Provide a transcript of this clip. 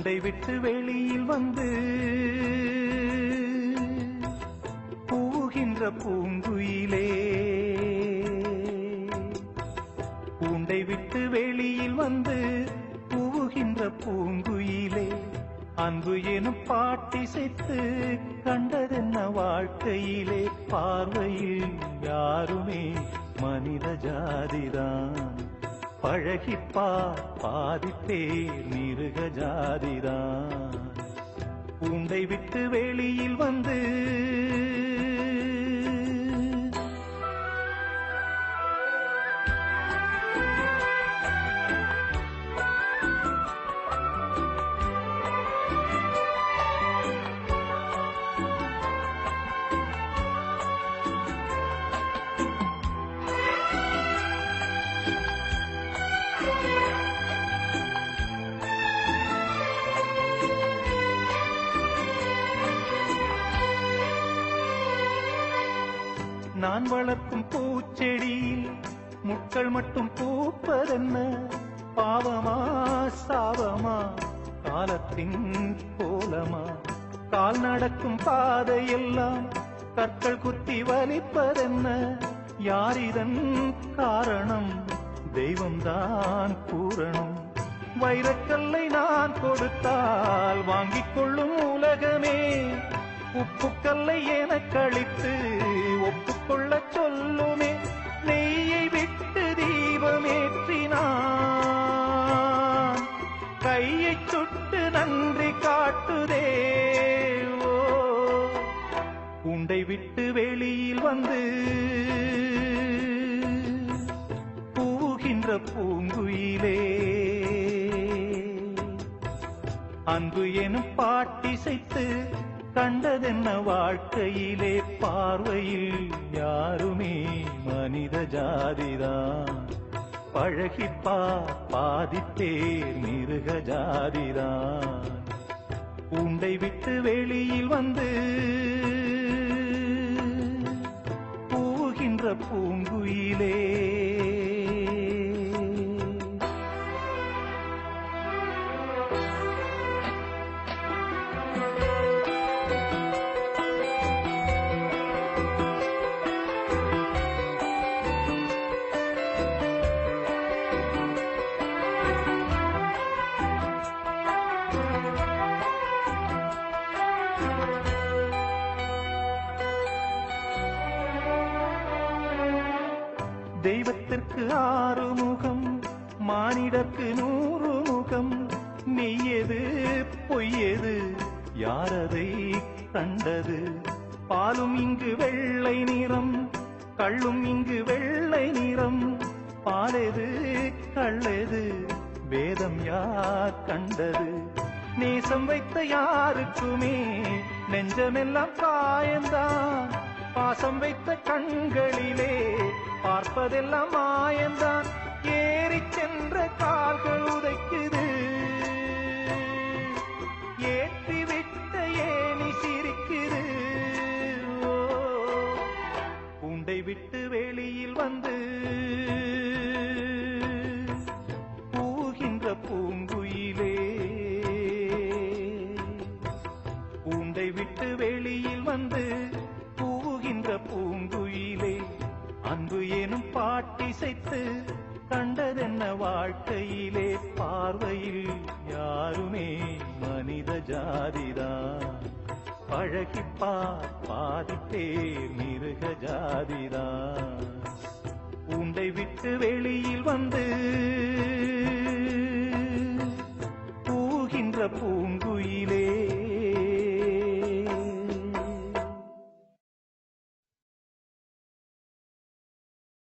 கூண்டை விட்டு வெளியில் வந்து கூவுகின்ற பூங்குயிலே, கூண்டை விட்டு வெளியில் வந்து கூவுகின்ற பூங்குயிலே, அன்பு எனும் பாட்டிசைத்து கண்டதென்ன வாழ்க்கையிலே, பார்வையில் யாருமே மனித ஜாதிதான், பழகிப்பார் பாதிப்பேர் மிருக ஜாதிதான். கூண்டை விட்டு வெளியில் வந்து நான் வளர்க்கும் பூச்செடியில் முட்கள் மட்டும் பூப்பதென்ன, பாவமா சாவமா காலத்தின் கோலமா, கால் நடக்கும் பாதையெல்லாம் கற்கள் குத்தி வலிப்பதென்ன, யாரிதன் காரணம் தெய்வம்தான் கூறணும், வைரக்கல்லை நான் கொடுத்தால் வாங்கிக் கொள்ளும் உலகமே, உப்புக்கல்லை என கழித்து ஒப்புக்கொள்ள சொல்லுமே, நெய்யை விட்டு தீபமேற்றினான் கையை சுட்டு நன்றி காட்டுதே. ஓ, கூண்டை விட்டு வெளியில் வந்து கூவுகின்ற பூங்குயிலே, அன்பு எனும் பாட்டிசைத்து கண்டதென்ன வாழ்க்கையிலே, பார்வையில் யாருமே மனித ஜாதிதான், பழகிப்பார் பாதிப்பேர் மிருக ஜாதிதான். கூண்டை விட்டு வெளியில் வந்து கூவுகின்ற பூங்குயிலே. தெய்வத்திற்கு 6 முகம், மானிடர்க்கு 100 முகம், மெய்யது பொய்யது யாரதை கண்டது, பாலும் இங்கு வெள்ளை நிறம், கள்ளும் இங்கு வெள்ளை நிறம், பாலெது கள்ளெது வேதம் யார் கண்டது, நேசம் வைத்த யாருக்குமே நெஞ்சமெல்லாம் காயந்தான், பாசம் வைத்த கண்களிலே பார்ப்பதெல்லாம் மாயந்தான், ஏறி சென்ற கால்கள் உதைக்குது, ஏற்றி விட்ட ஏனி சிரிக்குது. ஓ, கூண்டை விட்டு வெளியில் வந்து கூவுகின்ற பூங்குயிலே, கூண்டை விட்டு வெளியில் வந்து கூவுகின்ற பூங்குயிலே, அன்பு எனும் பாட்டிசைத்து கண்டதென்ன வாழ்க்கையிலே, பார்வையில் யாருமே மனித ஜாதிதான், பழகிப்பார் பாதிப்பேர் மிருக ஜாதிதான். கூண்டை விட்டு வெளியில் வந்து